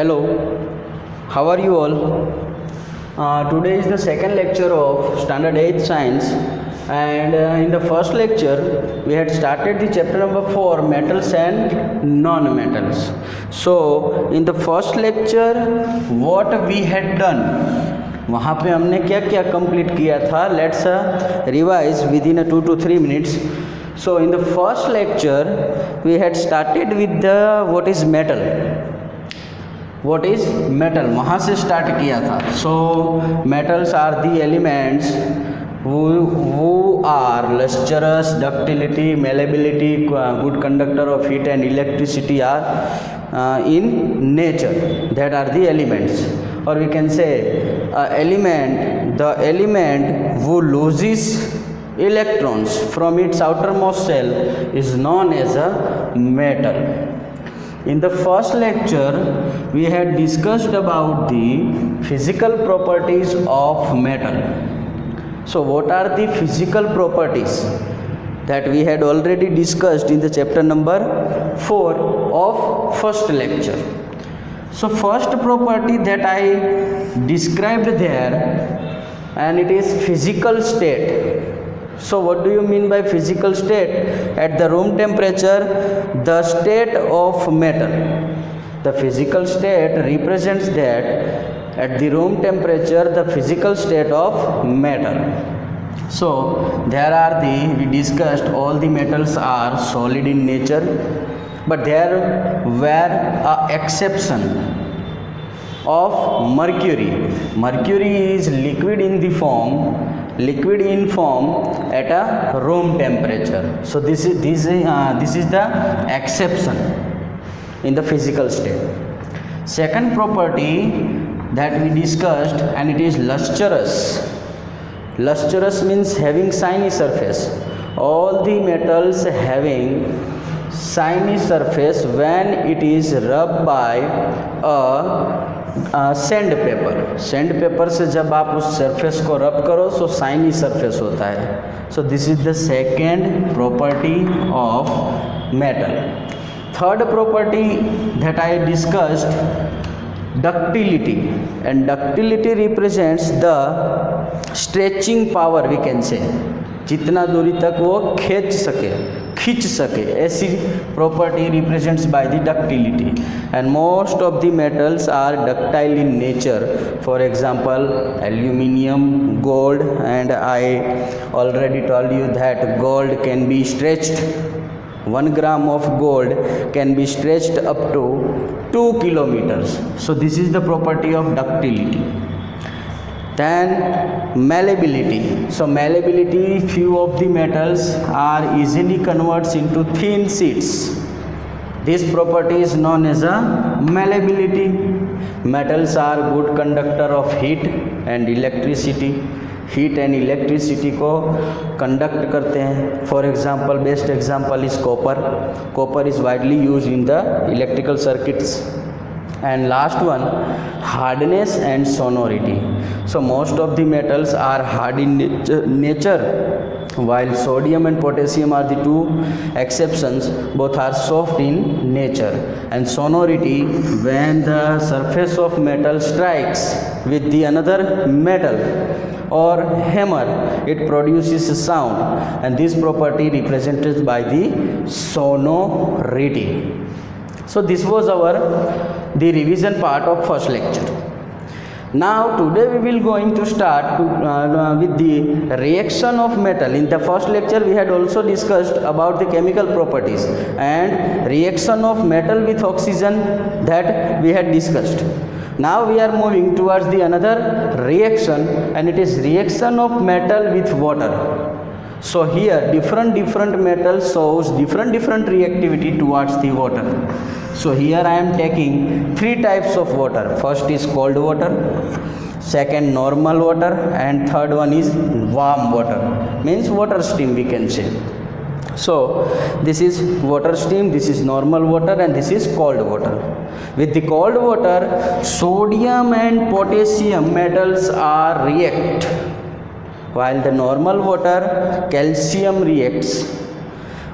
Hello, how are you all? Today is the second lecture of Standard 8 Science, and in the first lecture we had started the chapter number 4, metals and non-metals. So in the first lecture what we had done, वहाँ पे हमने क्या क्या complete किया था. Let's revise with in 2 to 3 minutes. So in the first lecture we had started with the what is metal. What is metal? वहाँ से start किया था. So metals are the elements who are lustrous, ductility, malleability, good conductor of heat and electricity are in nature. That are the elements. Or we can say the element who loses electrons from its outermost shell is known as a metal. In the first lecture we had discussed about the physical properties of metal. So what are the physical properties that we had already discussed in the chapter number 4 of first lecture. So first property that I described there, and it is physical state. So what do you mean by physical state? At the room temperature, the state of metal. The physical state represents that at the room temperature the physical state of metal. So there are we discussed all the metals are solid in nature, but there were an exception of mercury. Mercury is liquid in form at a room temperature. So this is the exception in the physical state. Second property that we discussed, and it is lustrous. Lustrous means having shiny surface. All the metals having shiny surface when it is rubbed by sand paper से जब आप उस surface को रब करो तो shiny surface होता है. So this is the second property of metal. Third property that I discussed, ductility. And ductility represents the stretching power. We can say जितना दूरी तक वो खींच सके ऐसी property represents by the ductility. And most of the metals are ductile in nature. For example aluminium, gold, and I already told you that gold can be stretched. 1 gram of gold can be stretched up to 2 kilometers. So this is the property of ductility. Then malleability. So malleability, few of the metals are easily converts into thin sheets. This property is known as a malleability. Metals are good conductor of heat and electricity. Heat and electricity को conduct करते हैं. For example, best example is copper is widely use in the electrical circuits. And last one, hardness and sonority. So most of the metals are hard in nature, while sodium and potassium are the two exceptions. Both are soft in nature. And sonority, when the surface of metal strikes with the another metal or hammer, it produces a sound, and this property represented by the sonority. So this was the revision part of first lecture. Now today we will going to start with the reaction of metal. In the first lecture we had also discussed about the chemical properties and reaction of metal with oxygen, that we had discussed. Now we are moving towards the another reaction, and it is reaction of metal with water. So here different metals shows different reactivity towards the water. So here I am taking 3 types of water. First is cold water, second normal water, and third one is warm water, means water steam we can say. So this is water steam, this is normal water, and this is cold water. With the cold water, sodium and potassium metals are react, while the normal water calcium reacts.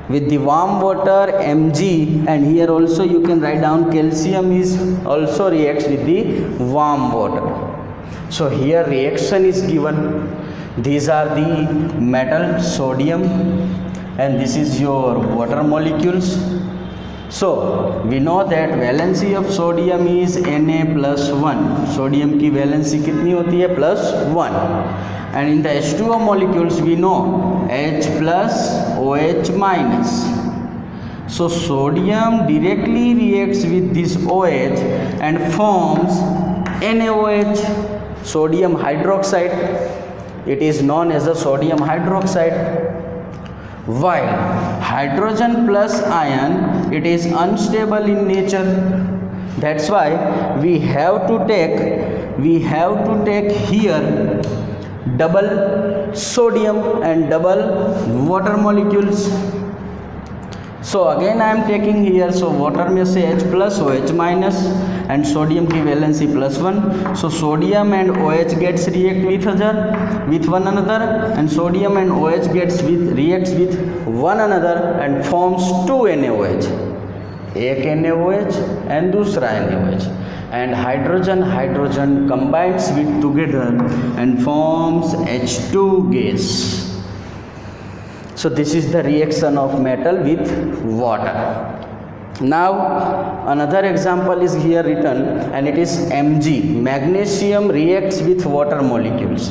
with the warm water Mg, and here also you can write down calcium is also reacts with the warm water. So here reaction is given. These are the metal sodium and this is your water molecules. So we know that valency of sodium is Na+1. sodium की valency कितनी होती है? +1. and in the H2O molecules we know H plus OH minus. So sodium directly reacts with this OH and forms NaOH, sodium hydroxide. It is known as a sodium hydroxide. While hydrogen plus ion, it is unstable in nature. That's why we have to take here double sodium and double water molecules. So again I am taking here, so water में से H plus OH minus and sodium की valency +1. so sodium and OH gets react with one another and sodium and OH reacts with one another and forms 2 NaOH. एक NaOH and दूसरा NaOH, and hydrogen combines with together and forms H2 gas. So this is the reaction of metal with water. Now another example is here written and it is Mg. Magnesium reacts with water molecules.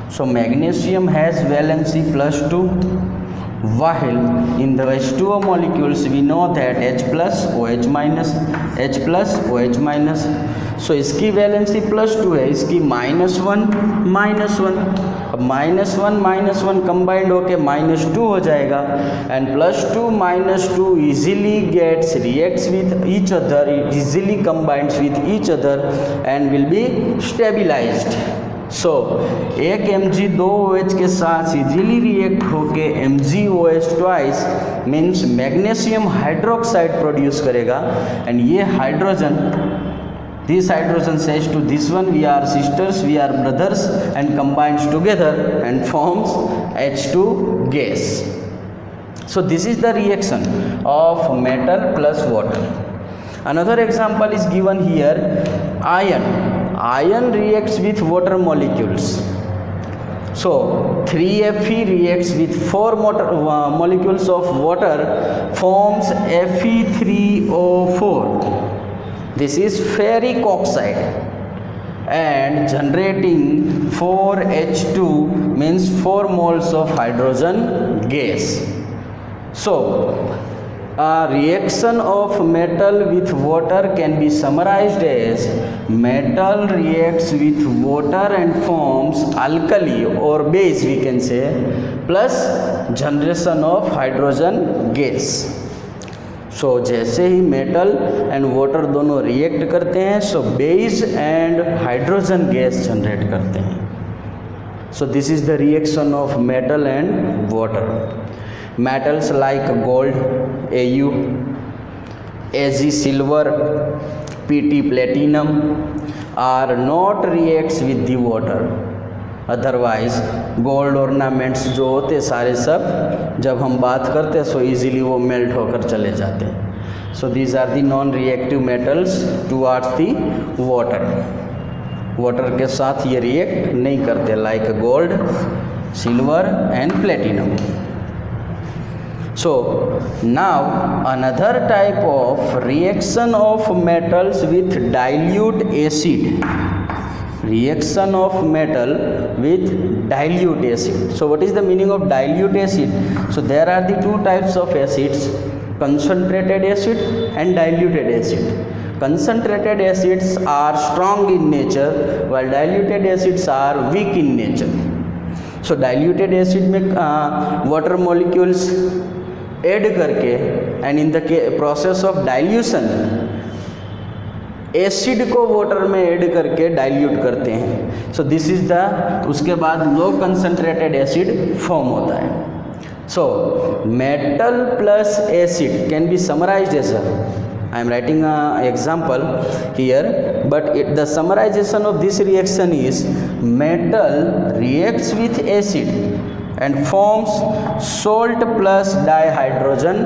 So magnesium has valency +2, while in the H2O molecules we know that H plus OH minus. so इसकी valency +2 है, इसकी -1 अब -1 combined होके -2 हो जाएगा and +2 -2 easily gets reacts with each other, easily combines with each other and will be stabilised. So एक Mg 2 OH के साथ इजीली रिएक्ट होके MgOH twice means magnesium hydroxide produce करेगा एंड ये hydrogen, this hydrogen says to this one we are sisters, we are brothers and combines together and forms H2 gas. So this is the reaction of metal plus water. Another example is given here. Iron reacts with water molecules. So 3Fe reacts with 4 molecules of water forms Fe3O4. This is ferric oxide and generating 4H2 means 4 moles of hydrogen gas. So a reaction of metal with water can be summarized as metal reacts with water and forms alkali or base we can say plus generation of hydrogen gas. So जैसे ही metal and water दोनों react करते हैं so base and hydrogen gas generate करते हैं. So this is the reaction of metal and water. Metals like gold Au, Ag silver, Pt platinum are not reacts with the water. Otherwise gold ornaments जो होते सारे सब जब हम बात करते सो इजीली वो मेल्ट होकर चले जाते हैं. So these are the non reactive metals towards the water. Water के साथ ये रिएक्ट नहीं करते like gold, silver and platinum. So now another type of reaction of metals with dilute acid. Reaction of metal with dilute acid. So what is the meaning of dilute acid? So there are the two types of acids, concentrated acid and diluted acid. Concentrated acids are strong in nature while diluted acids are weak in nature. So diluted acid में water molecules add करके and in the process of dilution acid को water में add करके dilute करते हैं. So this is the, उसके बाद लो concentrated acid form होता है. So metal plus acid can be summarised as I am writing example here but the summarisation of this reaction is metal reacts with acid and forms salt plus dihydrogen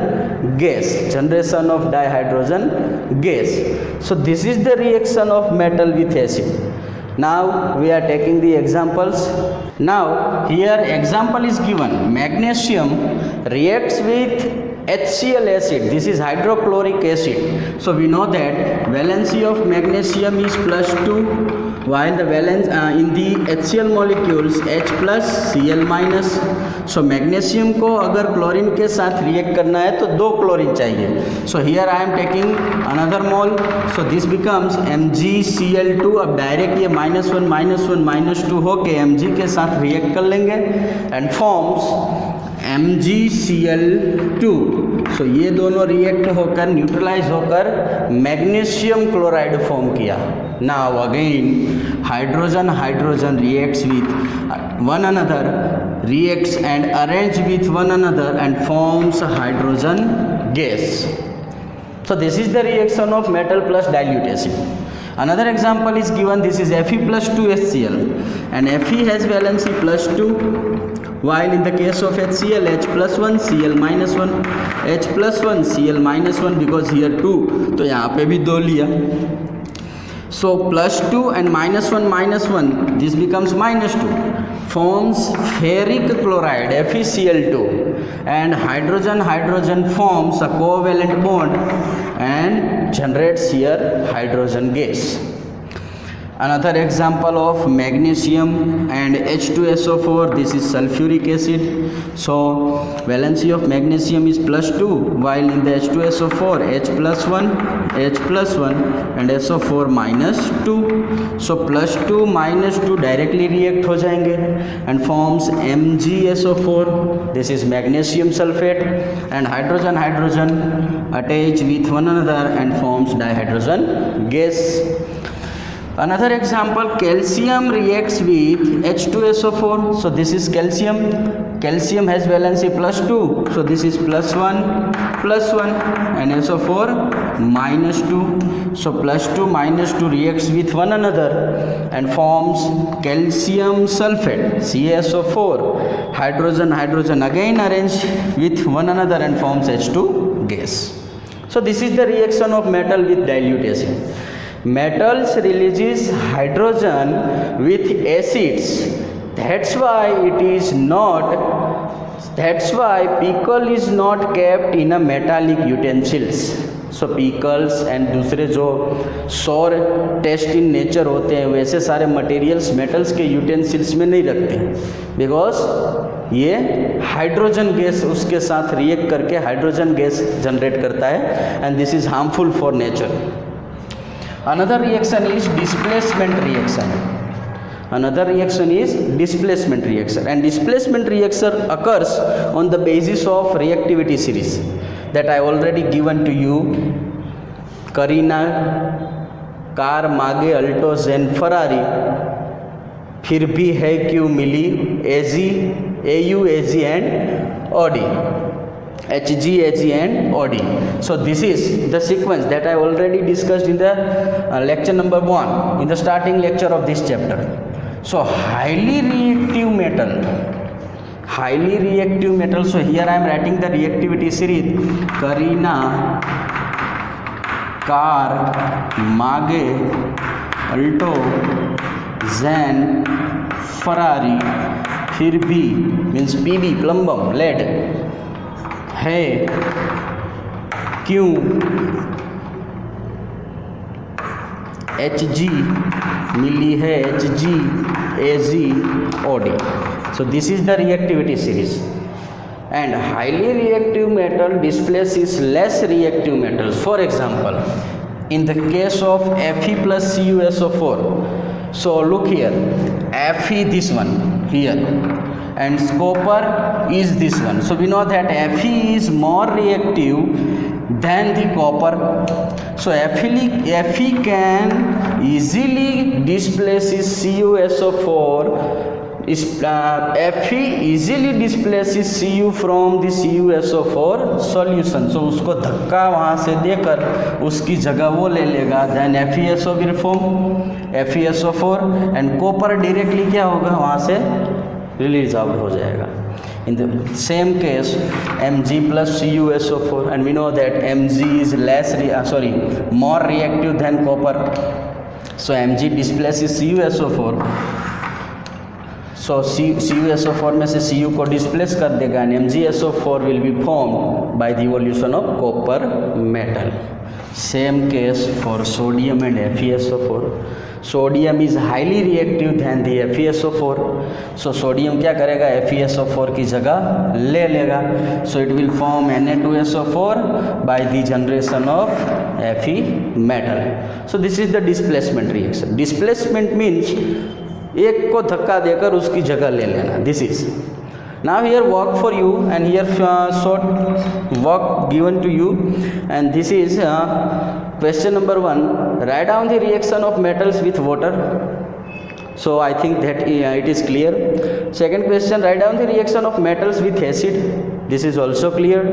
gas, generation of dihydrogen gas. So this is the reaction of metal with acid. Now we are taking the examples. Now here example is given. Magnesium reacts with HCl acid. This is hydrochloric acid. So we know that valency of magnesium is +2, while the valence in the HCl molecules H plus Cl minus. So magnesium को अगर chlorine के साथ react करना है तो 2 chlorine चाहिए. So here I am taking another mole. So this becomes MgCl2. अब direct ये -1 -2 होके Mg के साथ रिएक्ट कर लेंगे एंड फॉर्म्स MgCl2. सो ये दोनों रिएक्ट होकर न्यूट्रलाइज होकर मैग्नीशियम क्लोराइड फॉर्म किया. Now again hydrogen reacts with one another, reacts and arrange with one another and forms hydrogen gas. So this is the reaction of metal plus dilute acid. Another example is given. This is Fe plus 2HCl and Fe has valency +2, while in the case of HCl H plus 1 Cl minus 1, H plus 1 Cl minus 1, because here 2 तो यहाँ पे भी 2 लिया. So +2 and -1 this becomes -2, forms ferric chloride FeCl2, and hydrogen forms a covalent bond and generates here hydrogen gas. Another example of magnesium and H2SO4, this is sulfuric acid. So valency of magnesium is +2, while in the H2SO4 H plus 1 and SO4 -2. So +2 -2 directly react हो जाएंगे and forms MgSO4. This is magnesium sulfate, and hydrogen attach with one another and forms dihydrogen gas. Another example, calcium reacts with H2SO4. So this is calcium has valency +2, so this is +1 and SO4 -2. So +2 -2 reacts with one another and forms calcium sulfate CaSO4. Hydrogen again arrange with one another and forms H2 gas. So this is the reaction of metal with dilute acid. Metals releases hydrogen with acids. That's why pickle is not kept in a metallic utensils. So pickles and दूसरे जो sour taste in nature होते हैं वैसे सारे materials metals के utensils में नहीं रखते, because ये हाइड्रोजन गैस उसके साथ रिएक्ट करके हाइड्रोजन गैस जनरेट करता है, and this is harmful for nature. Another reaction is displacement reaction. And displacement reaction occurs on the basis of reactivity series that I already given to you. Carina, car मागे Alto जेन Ferrari, फिर भी है क्यों मिली एजी AU AG and OD, HG AG and OD. So this is the sequence that I already discussed in the lecture number 1, in the starting lecture of this chapter. So highly reactive metal. So here I am writing the reactivity series. Carina, car मागे Alto ज़ैन Ferrari, फिर भी means PB plumbum lead है क्यों HG मिली है HG AG OD. So this is the reactivity series. And highly reactive metal displaces less reactive metals. For example, in the case of Fe plus CuSO4, so look here, Fe this one here, and copper is this one. So we know that Fe is more reactive than the copper. So Fe can easily displaces CuSO4. Fe easily displaces Cu from the CuSO4 solution. So उसको धक्का वहाँ से देकर उसकी जगह वो ले लेगा. Then FeSO will form FeSO4 and copper directly क्या होगा वहाँ से रिलीज आउट हो जाएगा. In the same case, Mg plus CuSO4, and we know that Mg is more reactive than copper. So Mg displaces CuSO4. So CuSO4 में से Cu को displace कर देगा and MgSO4 will be formed by the evolution of copper metal. Same case for sodium and FeSO4. Sodium is highly reactive than the FeSO4. So sodium क्या करेगा, FeSO4 की जगह ले लेगा. So it will form Na2SO4 by the generation of Fe metal. So this is the displacement reaction. Displacement means एक को धक्का देकर उसकी जगह ले लेना. This is. Now here work for you, and here short work given to you, and this is question number 1. Write down the reaction of metals with water. So I think that it is clear. Second question, write down the reaction of metals with acid. This is also clear.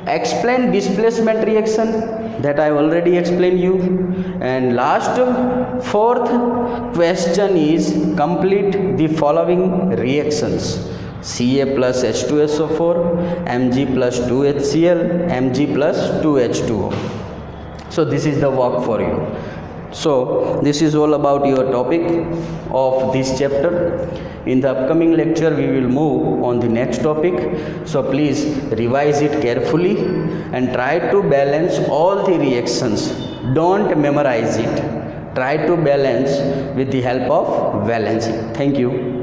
Explain displacement reaction, that I already explained you. And last, fourth question is complete the following reactions: Ca plus H2SO4, Mg plus 2HCl, Mg plus 2H2O. So this is the work for you. So this is all about your topic of this chapter. In the upcoming lecture we will move on the next topic. So please revise it carefully and try to balance all the reactions. Don't memorize it. Try to balance with the help of balancing. Thank you.